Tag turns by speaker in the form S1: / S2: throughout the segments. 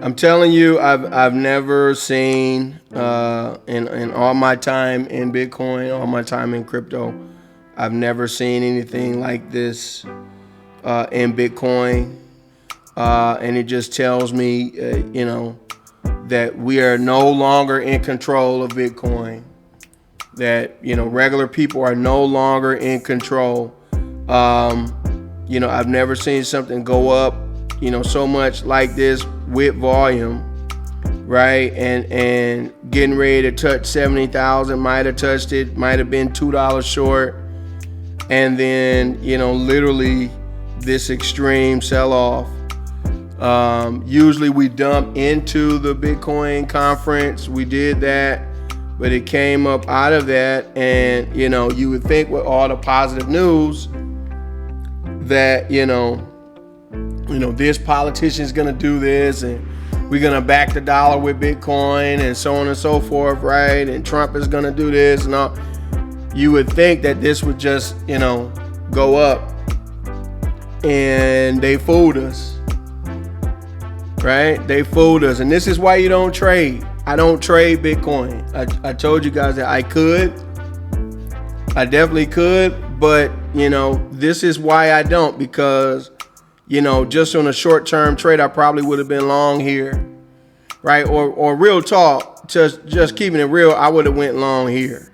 S1: I'm telling you, I've never seen in all my time in Bitcoin, all my time in crypto, I've never seen anything like this in Bitcoin, and it just tells me, that we are no longer in control of Bitcoin. That regular people are no longer in control. I've never seen something go up, so much like this with volume, right? And getting ready to touch 70,000, might have touched it, might have been $2 short, and then literally this extreme sell-off. Usually we dump into the Bitcoin conference. We did that, but it came up out of that, and you would think with all the positive news that this politician's gonna do this, and we're gonna back the dollar with Bitcoin, and so on and so forth, right? And Trump is gonna do this and all. You would think that this would just go up, and they fooled us, right? They fooled us, and this is why you don't trade. I don't trade Bitcoin. I told you guys that I could. I definitely could, but this is why I don't, because just on a short-term trade, I probably would have been long here, right? Or real talk, just keeping it real, I would have went long here.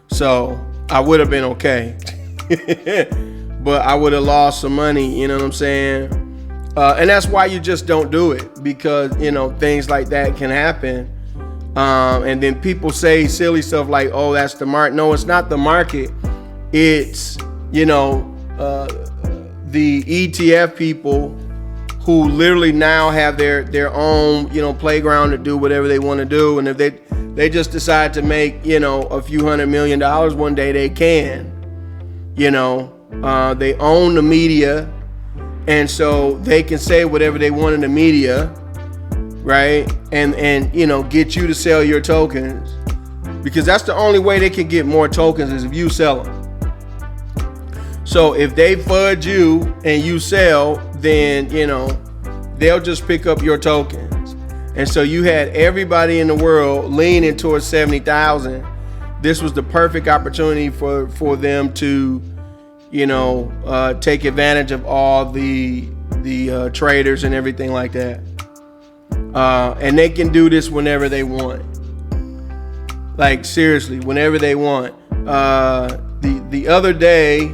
S1: So I would have been okay. But I would have lost some money, you know what I'm saying? And that's why you just don't do it, because things like that can happen. And then people say silly stuff like, oh, that's the market. No, it's not the market. It's the ETF people who literally now have their own playground to do whatever they want to do, and if they just decide to make a few $100 million one day, they can. They own the media, and so they can say whatever they want in the media, right? And get you to sell your tokens, because that's the only way they can get more tokens is if you sell them. So if they fudge you and you sell, then they'll just pick up your tokens. And so you had everybody in the world leaning towards 70,000. This was the perfect opportunity for them to take advantage of all the traders and everything like that. And they can do this whenever they want. Like seriously, whenever they want. The other day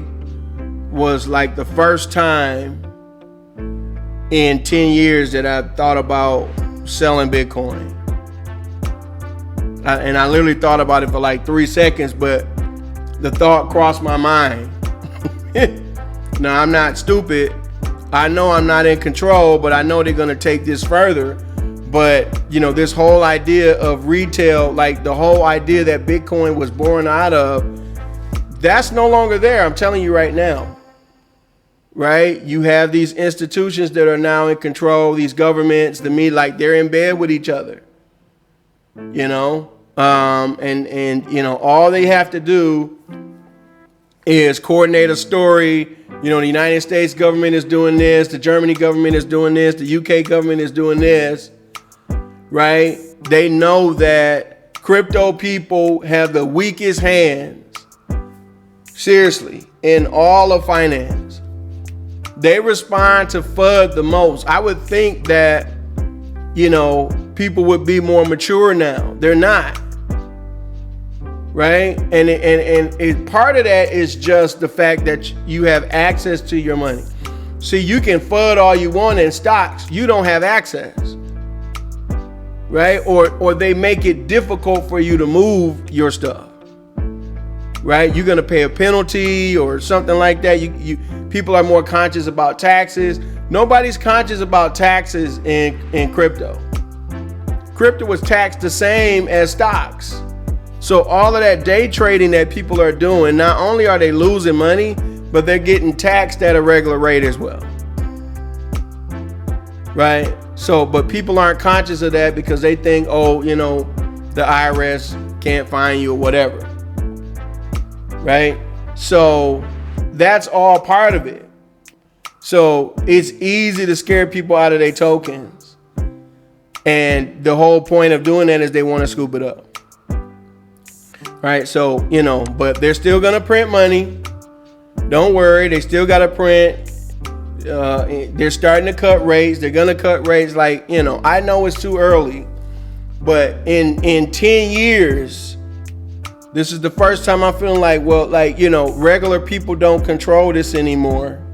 S1: was like the first time in 10 years that I thought about selling Bitcoin. And I literally thought about it for like 3 seconds, but the thought crossed my mind. Now, I'm not stupid. I know I'm not in control, but I know they're going to take this further. But, this whole idea of retail, like the whole idea that Bitcoin was born out of, that's no longer there. I'm telling you right now. Right? You have these institutions that are now in control, these governments, the media, like they're in bed with each other. And all they have to do is coordinate a story. The United States government is doing this, the Germany government is doing this, the UK government is doing this, right? They know that crypto people have the weakest hands, seriously, in all of finance. They respond to FUD the most. I would think that, people would be more mature now. They're not. Right? And part of that is just the fact that you have access to your money. See, you can FUD all you want in stocks. You don't have access. Right? Or they make it difficult for you to move your stuff. Right? You're going to pay a penalty or something like that. People are more conscious about taxes. Nobody's conscious about taxes in crypto. Crypto was taxed the same as stocks. So all of that day trading that people are doing, not only are they losing money, but they're getting taxed at a regular rate as well. Right? So, but people aren't conscious of that because they think, the IRS can't find you or whatever. Right? So that's all part of it. So it's easy to scare people out of their tokens. And the whole point of doing that is they want to scoop it up. Right? So, but they're still going to print money. Don't worry. They still got to print. They're starting to cut rates. They're going to cut rates I know it's too early, but in 10 years, this is the first time I'm feeling regular people don't control this anymore.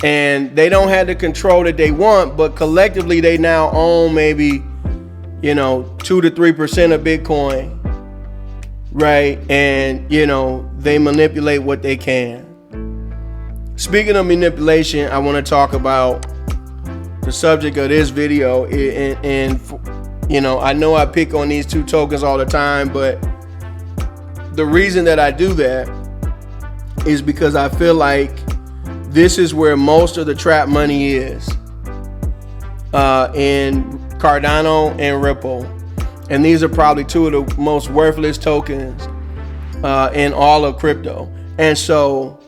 S1: And they don't have the control that they want, but collectively they now own maybe, 2 to 3% of Bitcoin. Right? And, they manipulate what they can. Speaking of manipulation, I want to talk about the subject of this video. And I know I pick on these two tokens all the time, but the reason that I do that is because I feel like this is where most of the trap money is in Cardano and Ripple. And these are probably two of the most worthless tokens in all of crypto. And so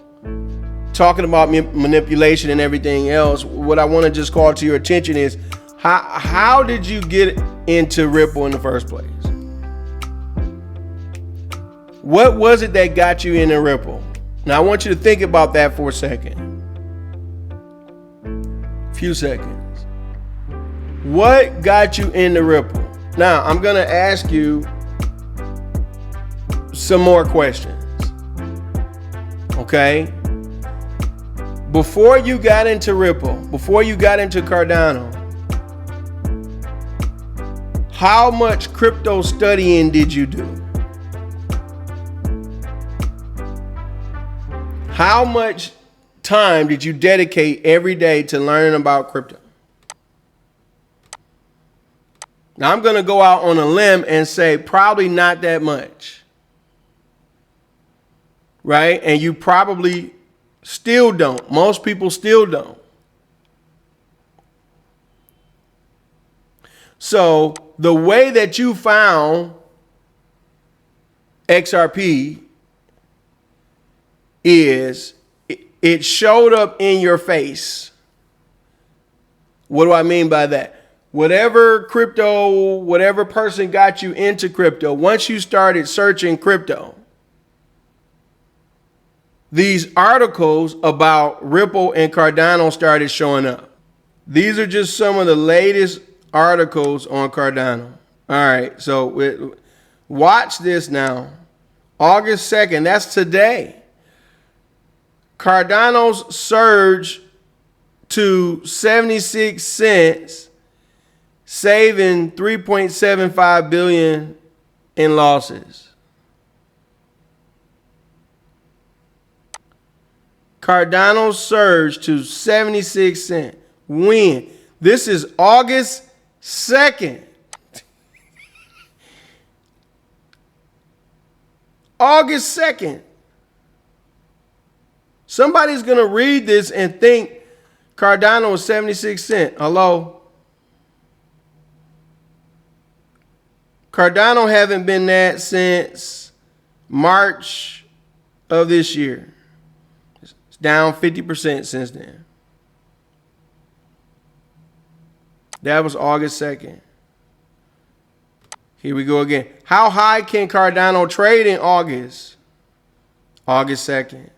S1: talking about manipulation and everything else, what I want to just call to your attention is how did you get into Ripple in the first place? What was it that got you into Ripple? Now I want you to think about that for a second. Few seconds. What got you into Ripple? Now I'm gonna ask you some more questions. Okay? Before you got into Ripple, before you got into Cardano, how much crypto studying did you do? How much time did you dedicate every day to learning about crypto? Now I'm going to go out on a limb and say probably not that much. Right? And you probably still don't. Most people still don't. So the way that you found XRP is it showed up in your face. What do I mean by that? Whatever person got you into crypto, once you started searching crypto, these articles about Ripple and Cardano started showing up. These are just some of the latest articles on Cardano. All right, so watch this now. August 2nd, that's today. Cardano's surge to 76 cents, saving 3.75 billion in losses. Cardano surged to 76 cents. When? This is August 2nd. August 2nd. Somebody's going to read this and think Cardano is 76 cents. Hello? Cardano haven't been that since March of this year. It's down 50% since then. That was August 2nd. Here we go again. How high can Cardano trade in August? August 2nd.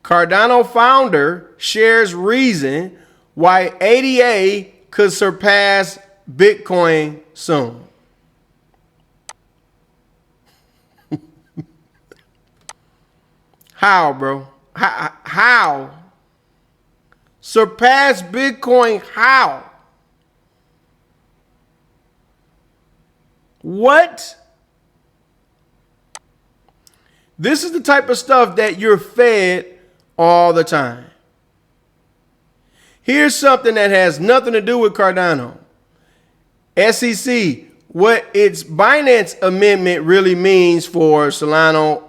S1: Cardano founder shares reason why ADA could surpass Bitcoin soon. How, bro? How? Surpass Bitcoin how? What? This is the type of stuff that you're fed all the time. Here's something that has nothing to do with Cardano. SEC, what its Binance amendment really means for Solana,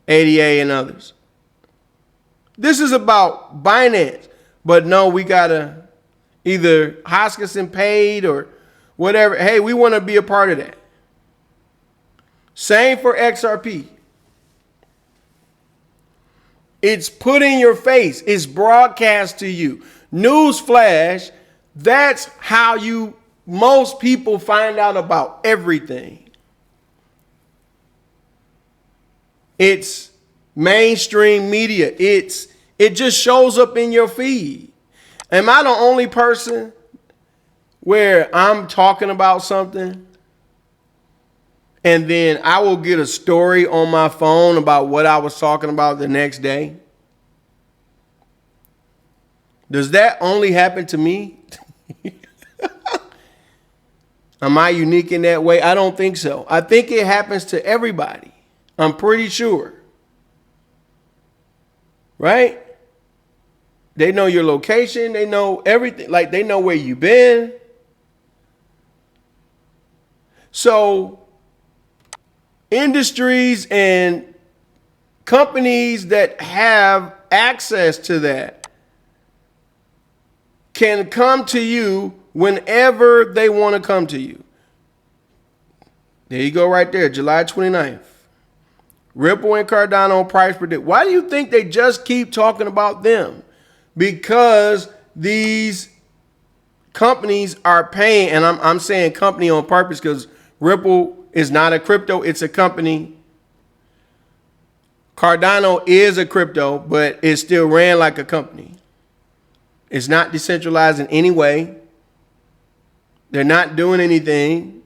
S1: ADA, and others. This is about Binance. But no, we got to either Hoskinson paid or whatever. Hey, we want to be a part of that. Same for XRP. It's put in your face. It's broadcast to you. News flash, That's how most people find out about everything. It's mainstream media. It just shows up in your feed. Am I the only person where I'm talking about something and then I will get a story on my phone about what I was talking about the next day? Does that only happen to me? Am I unique in that way? I don't think so. I think it happens to everybody. I'm pretty sure. Right? They know your location. They know everything. Like, they know where you've been. So, industries and companies that have access to that can come to you whenever they want to come to you. There you go right there, July 29th. Ripple and Cardano price predict. Why do you think they just keep talking about them? Because these companies are paying, and I'm saying company on purpose because Ripple is not a crypto, it's a company. Cardano is a crypto, but it still ran like a company. It's not decentralized in any way. They're not doing anything,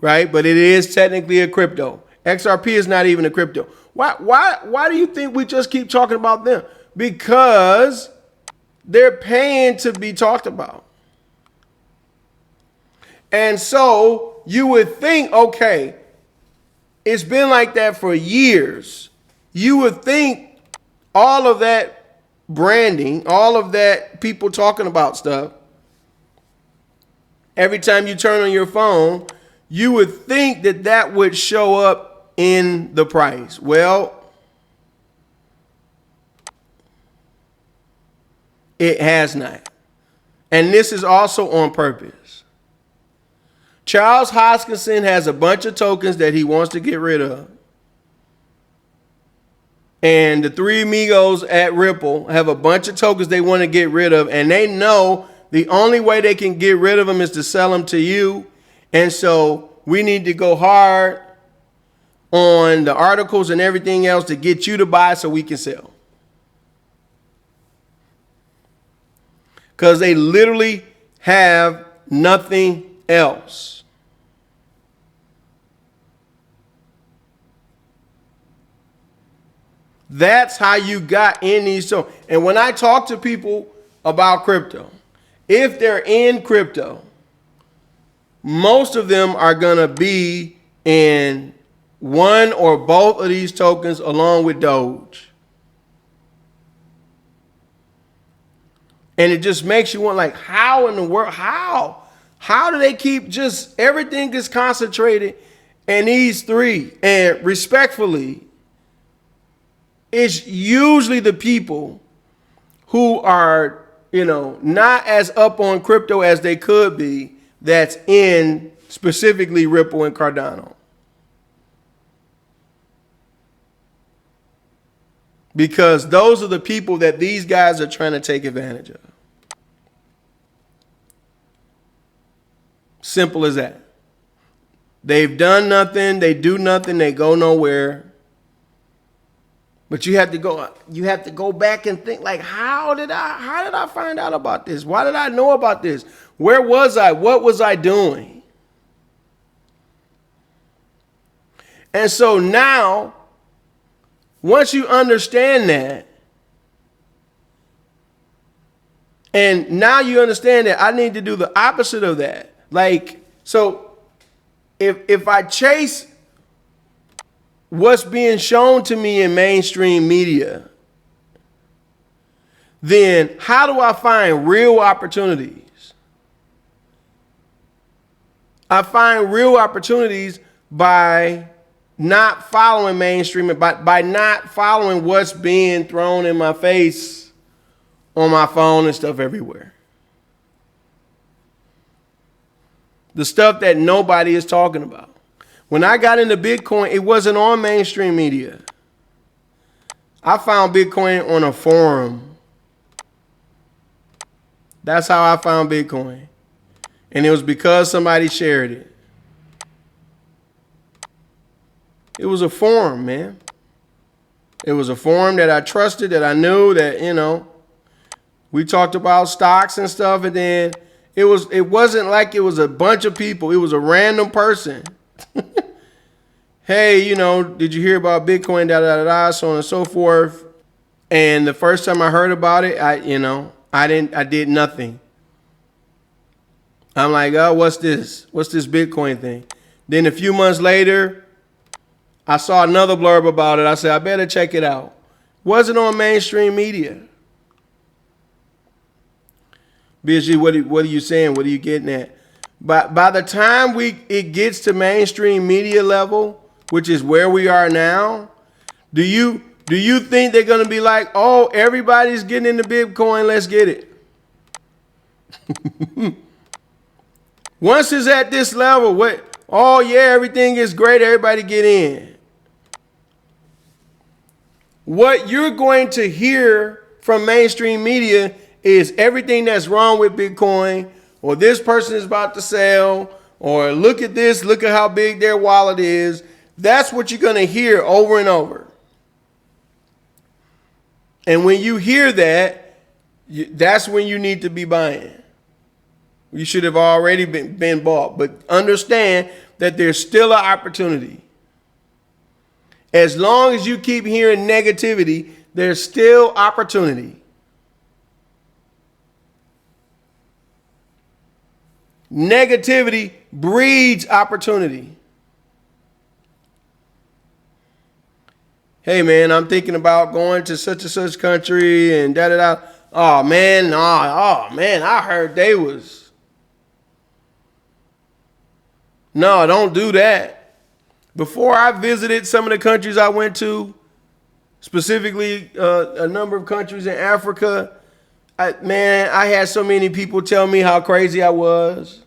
S1: right? But it is technically a crypto. XRP is not even a crypto. Why do you think we just keep talking about them? Because they're paying to be talked about. And so you would think, okay, it's been like that for years. You would think all of that branding, all of that people talking about stuff, every time you turn on your phone, you would think that that would show up in the price. Well, it has not. And this is also on purpose. Charles Hoskinson has a bunch of tokens that he wants to get rid of. And the three amigos at Ripple have a bunch of tokens they want to get rid of. And they know the only way they can get rid of them is to sell them to you. And so we need to go hard on the articles and everything else to get you to buy so we can sell. Because they literally have nothing else. That's how you got in these. So, and when I talk to people about crypto, if they're in crypto, most of them are going to be in one or both of these tokens along with Doge. And it just makes you want, like, how in the world, how do they keep just everything is concentrated in these three? And respectfully, it's usually the people who are, not as up on crypto as they could be, that's in specifically Ripple and Cardano. Because those are the people that these guys are trying to take advantage of. Simple as that. They've done nothing, they do nothing, they go nowhere. But you have to go back and think, like, how did I find out about this? Why did I know about this? Where was I? What was I doing? And so now, once you understand that, and now you understand that I need to do the opposite of that. Like, so if I chase what's being shown to me in mainstream media, then how do I find real opportunities? I find real opportunities by not following mainstream, by not following what's being thrown in my face on my phone and stuff everywhere. The stuff that nobody is talking about. When I got into Bitcoin, it wasn't on mainstream media. I found Bitcoin on a forum. That's how I found Bitcoin. And it was because somebody shared it. It was a forum, man. It was a forum that I trusted, that I knew, that, you know, we talked about stocks and stuff, and then it wasn't like it was a bunch of people. It was a random person. Hey, you know, did you hear about Bitcoin, so on and so forth. And the first time I heard about it, I did nothing. I'm like, oh, what's this? What's this Bitcoin thing? Then a few months later, I saw another blurb about it. I said, I better check it out. Wasn't on mainstream media. BSG, what are you saying? What are you getting at? By the time it gets to mainstream media level, which is where we are now, do you think they're going to be like, oh, everybody's getting into Bitcoin, let's get it? Once it's at this level, oh yeah, everything is great, everybody get in. What you're going to hear from mainstream media is everything that's wrong with Bitcoin, or this person is about to sell, or look at this, look at how big their wallet is. That's what you're going to hear over and over. And when you hear that, that's when you need to be buying. You should have already been bought. But understand that there's still an opportunity. As long as you keep hearing negativity, there's still opportunity. Negativity breeds opportunity. Hey man, I'm thinking about going to such and such country and da da da. Oh man, I heard they was. No, don't do that. Before I visited some of the countries I went to, specifically a number of countries in Africa, I had so many people tell me how crazy I was.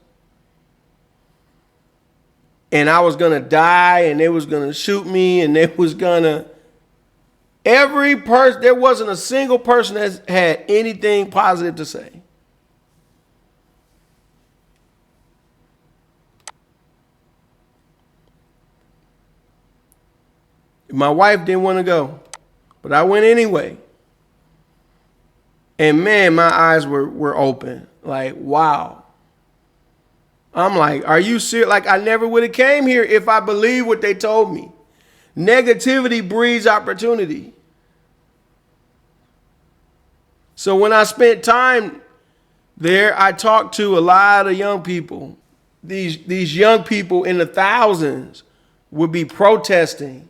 S1: And I was going to die, and they was going to shoot me, and they was going to... Every person, there wasn't a single person that had anything positive to say. My wife didn't want to go, but I went anyway. And man, my eyes were open. Like, wow. I'm like, are you serious? Like, I never would have came here if I believed what they told me. Negativity breeds opportunity. So when I spent time there, I talked to a lot of young people. These young people in the thousands would be protesting.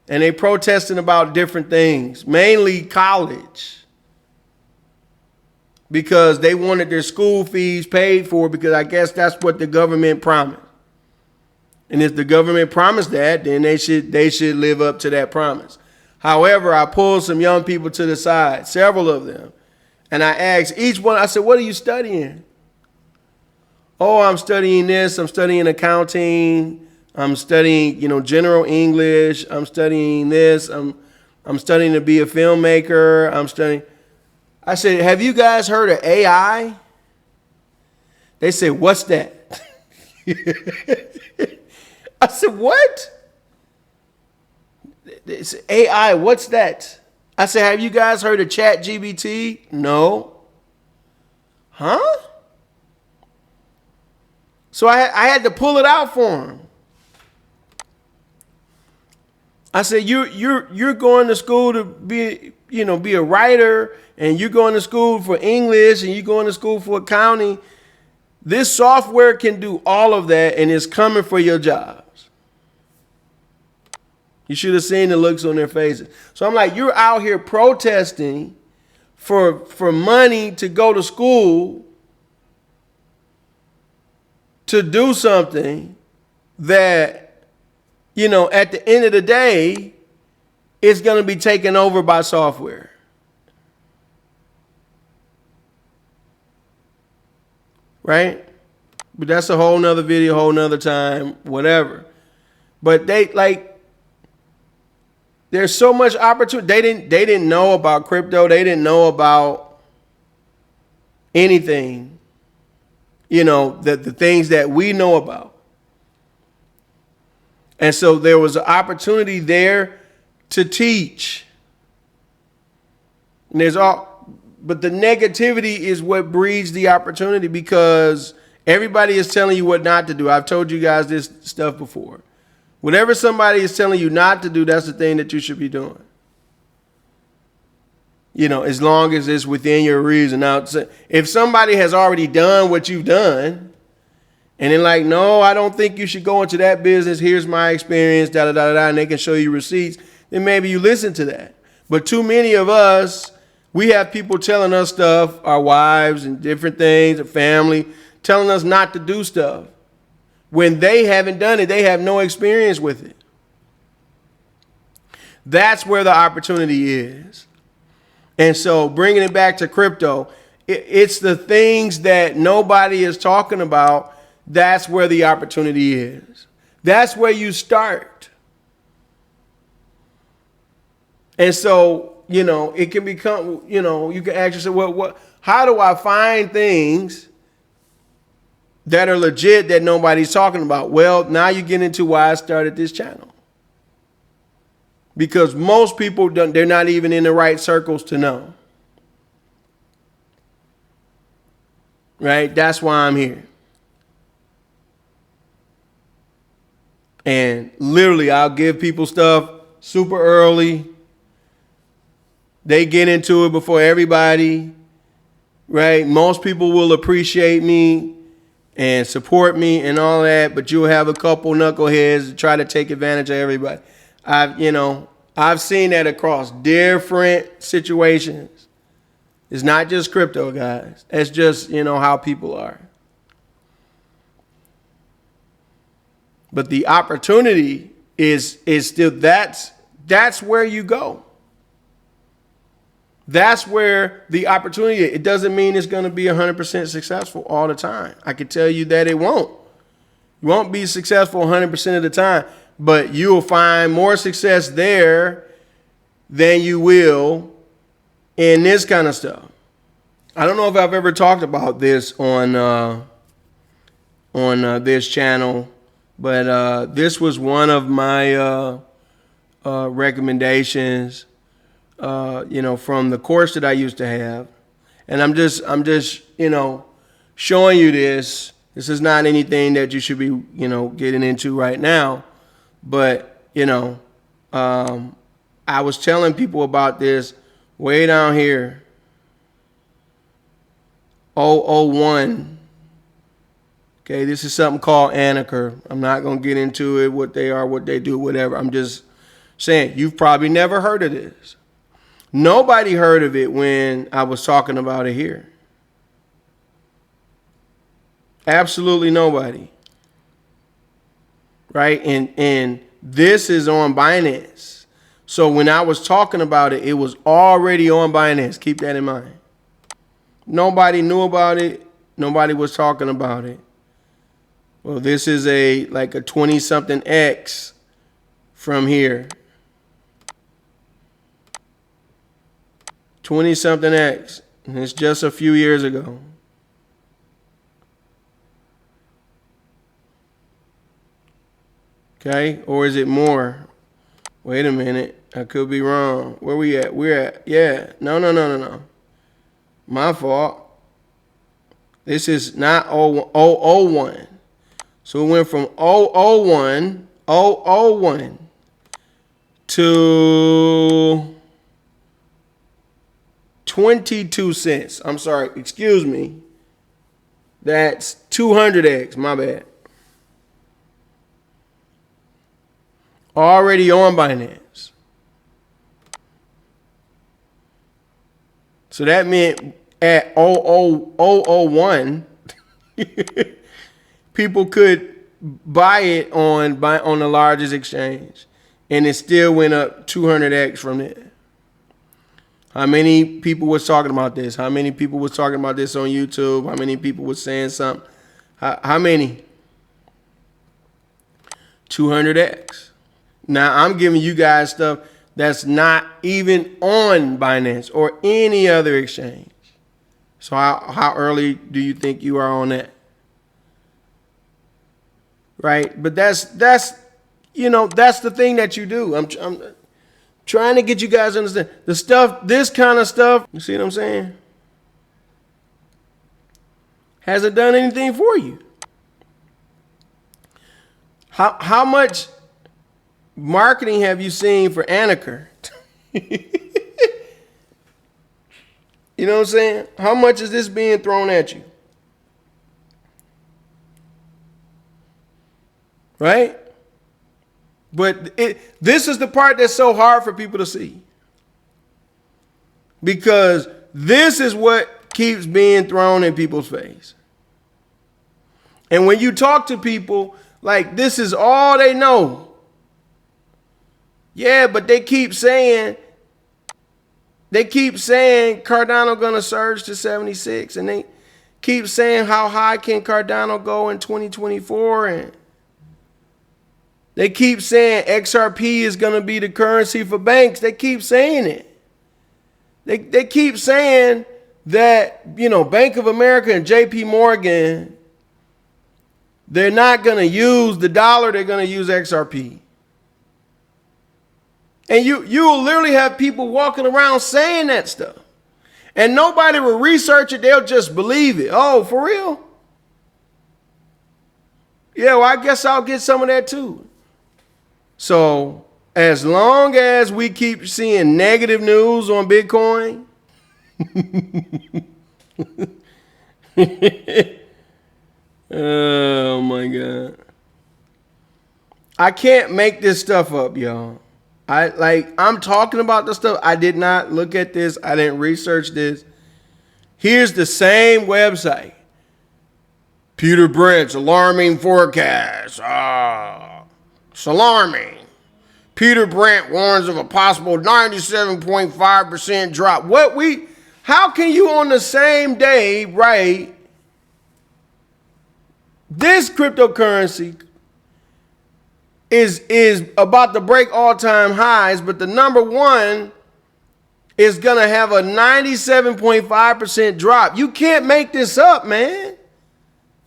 S1: And they protesting about different things, mainly college. Because they wanted their school fees paid for, because I guess that's what the government promised. And if the government promised that, then they should live up to that promise. However, I pulled some young people to the side, several of them. And I asked each one, I said, what are you studying? Oh, I'm studying this. I'm studying accounting. I'm studying, general English. I'm studying this. I'm studying to be a filmmaker. I said, have you guys heard of AI? They said, what's that? I said, what? They said, AI, what's that? I said, have you guys heard of ChatGPT? No. Huh? So I had to pull it out for them. I said, you're going to school to be a writer, and you're going to school for English, and you're going to school for accounting. This software can do all of that, and it's coming for your jobs. You should have seen the looks on their faces. So I'm like, you're out here protesting for money to go to school to do something that, at the end of the day, it's going to be taken over by software. Right? But that's a whole nother video, whole nother time, whatever. But there's so much opportunity. They didn't know about crypto. They didn't know about anything, the things that we know about. And so there was an opportunity there to teach. And but the negativity is what breeds the opportunity, because everybody is telling you what not to do. I've told you guys this stuff before. Whatever somebody is telling you not to do, that's the thing that you should be doing. As long as it's within your reason. Now, if somebody has already done what you've done, and they're like, no, I don't think you should go into that business. Here's my experience, and they can show you receipts, then maybe you listen to that. But too many of us, we have people telling us stuff, our wives and different things, our family, telling us not to do stuff. When they haven't done it, they have no experience with it. That's where the opportunity is. And so bringing it back to crypto, it's the things that nobody is talking about. That's where the opportunity is. That's where you start. And so, it can become, you can ask yourself, well, how do I find things that are legit that nobody's talking about? Well, now you get into why I started this channel. Because most people they're not even in the right circles to know. Right? That's why I'm here. And literally, I'll give people stuff super early. They get into it before everybody. Right? Most people will appreciate me and support me and all that, but you'll have a couple knuckleheads that try to take advantage of everybody. I've seen that across different situations. It's not just crypto, guys. It's just, how people are. But the opportunity is still, that's where you go. That's where the opportunity is. It doesn't mean it's going to be 100% successful all the time. I can tell you that it won't. You won't be successful 100% of the time. But you will find more success there than you will in this kind of stuff. I don't know if I've ever talked about this on this channel, but this was one of my recommendations, from the course that I used to have. And I'm just showing you this. This is not anything that you should be, getting into right now. But, I was telling people about this way down here. 001. Okay, this is something called Anchor. I'm not going to get into it, what they are, what they do, whatever. I'm just saying, you've probably never heard of this. Nobody heard of it when I was talking about it here. Absolutely nobody. Right? And this is on Binance. So when I was talking about it, it was already on Binance. Keep that in mind. Nobody knew about it. Nobody was talking about it. Well, this is like a 20-something X from here. 20-something X. And it's just a few years ago. Okay, or is it more? Wait a minute, I could be wrong. Where we at? We're at, no. My fault. This is not 001. So it went from 001 to 22 cents. I'm sorry, excuse me. That's 200x, my bad. Already on Binance. So that meant at 001, people could buy it on the largest exchange, and it still went up 200x from there. How many people was talking about this? How many people was talking about this on YouTube? How many people was saying something? How many? 200x. Now, I'm giving you guys stuff that's not even on Binance or any other exchange. So how early do you think you are on that? Right? But that's that's the thing that you do. I'm trying to get you guys to understand the stuff, this kind of stuff. You see what I'm saying? Hasn't done anything for you. How much marketing have you seen for Anchor? You know what I'm saying? How much is this being thrown at you? Right? But this is the part that's so hard for people to see. Because this is what keeps being thrown in people's face. And when you talk to people, like, this is all they know. Yeah, but they keep saying Cardano gonna surge to 76, and they keep saying how high can Cardano go in 2024, and they keep saying XRP is gonna be the currency for banks. They keep saying it. They keep saying that, Bank of America and JP Morgan, they're not gonna use the dollar, they're gonna use XRP. And you will literally have people walking around saying that stuff. And nobody will research it. They'll just believe it. Oh, for real? Yeah, well, I guess I'll get some of that too. So as long as we keep seeing negative news on Bitcoin, oh my God. I can't make this stuff up, y'all. I'm talking about the stuff. I did not look at this. I didn't research this. Here's the same website. Peter Brent's alarming forecast. It's alarming. Peter Brent warns of a possible 97.5% drop. How can you on the same day write this cryptocurrency is about to break all-time highs, but the number one is going to have a 97.5% drop? You can't make this up, man.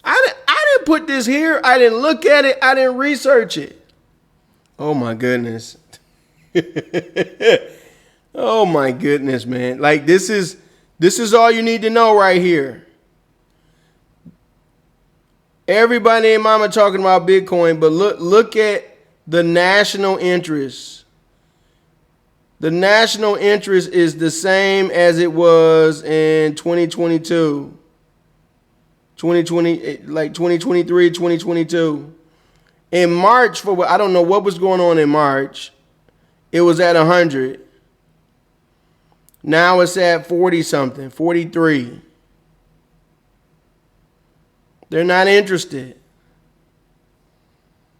S1: I didn't put this here. I didn't look at it. I didn't research it. Oh, my goodness. Oh, my goodness, man. Like, this is all you need to know right here. Everybody and mama talking about Bitcoin, but look at the national interest. The national interest is the same as it was in 2022. 2023, 2022. In March, I don't know what was going on in March. It was at 100. Now it's at 40 something, 43. They're not interested.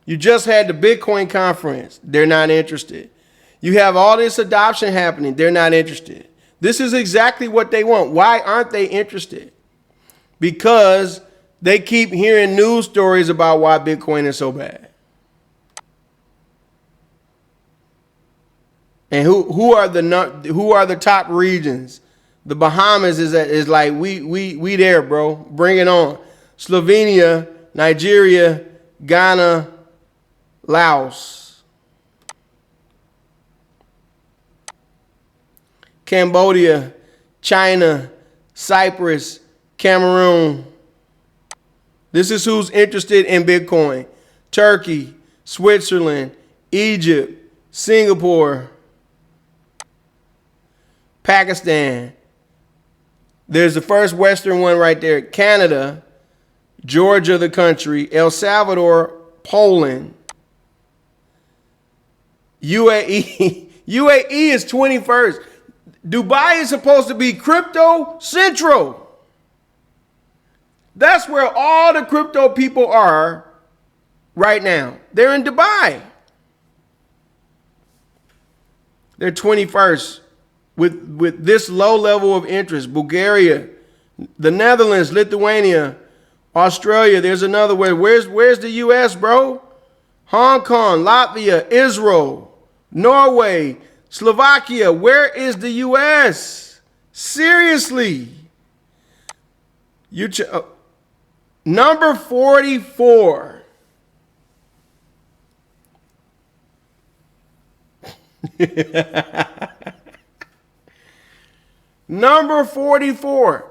S1: You just had the Bitcoin conference. They're not interested. You have all this adoption happening. They're not interested. This is exactly what they want. Why aren't they interested? Because they keep hearing news stories about why Bitcoin is so bad. And who are the top regions? The Bahamas is like we there, bro. Bring it on. Slovenia, Nigeria, Ghana, Laos, Cambodia, China, Cyprus, Cameroon. This is who's interested in Bitcoin. Turkey, Switzerland, Egypt, Singapore, Pakistan. There's the first Western one right there. Canada, Georgia, the country, El Salvador, Poland, UAE. UAE is 21st. Dubai is supposed to be crypto central. That's where all the crypto people are right now. They're in Dubai. They're 21st with this low level of interest. Bulgaria, the Netherlands, Lithuania, Australia. There's another way. Where's the US, bro? Hong Kong, Latvia, Israel, Norway, Slovakia. Where is the US? Seriously. Number 44. Number 44.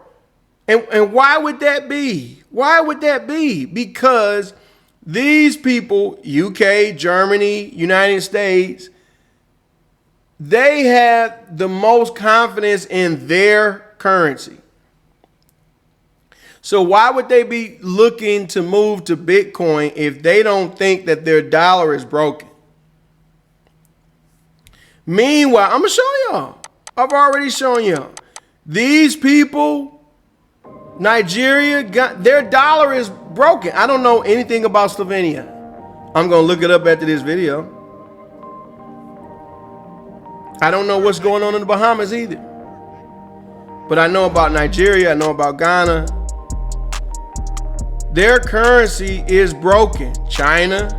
S1: And why would that be? Why would that be? Because these people, UK, Germany, United States, they have the most confidence in their currency. So why would they be looking to move to Bitcoin if they don't think that their dollar is broken? Meanwhile, I'm going to show y'all. I've already shown y'all. These people, Nigeria, their dollar is broken. I don't know anything about Slovenia. I'm going to look it up after this video. I don't know what's going on in the Bahamas either. But I know about Nigeria. I know about Ghana. Their currency is broken. China.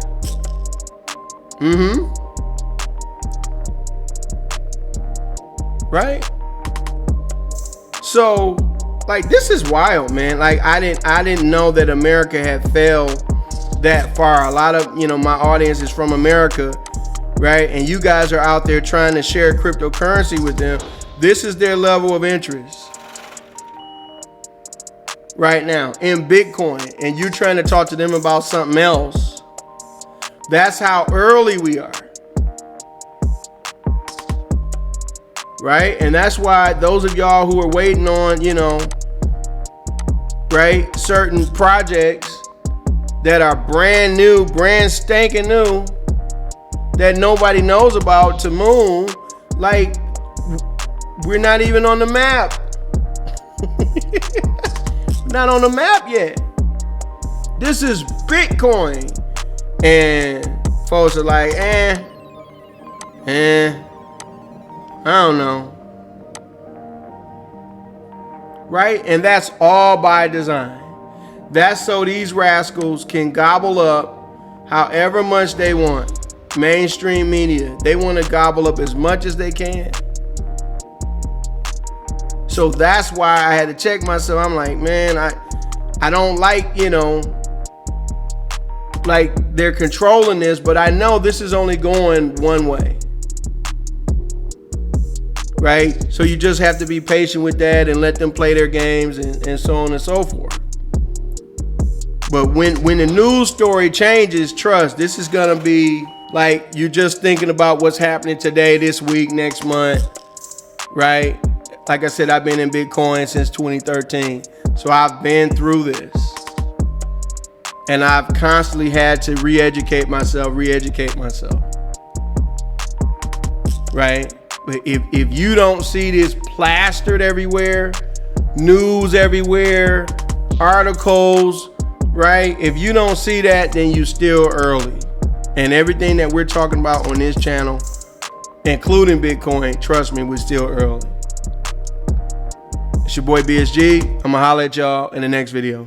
S1: Right? So, like, this is wild, man. Like, I didn't know that America had fell that far. A lot of, my audience is from America, right? And you guys are out there trying to share cryptocurrency with them. This is their level of interest right now in Bitcoin, and you trying to talk to them about something else. That's how early we are. Right? And that's why those of y'all who are waiting on, right, certain projects that are brand new, brand spanking new, that nobody knows about to Moon, like, we're not even on the map. Not on the map yet. This is Bitcoin. And folks are like, I don't know. Right? And that's all by design. That's so these rascals can gobble up however much they want. Mainstream media. They want to gobble up as much as they can. So that's why I had to check myself. I'm like, man, I don't like, like they're controlling this, but I know this is only going one way. Right? So you just have to be patient with that and let them play their games and so on and so forth. But when the news story changes, trust, this is going to be like you're just thinking about what's happening today, this week, next month. Right? Like I said, I've been in Bitcoin since 2013. So I've been through this. And I've constantly had to re-educate myself. Right? But if you don't see this plastered everywhere, news everywhere, articles, right? If you don't see that, then you still early. And everything that we're talking about on this channel, including Bitcoin, trust me, we're still early. It's your boy BSG. I'm gonna holler at y'all in the next video.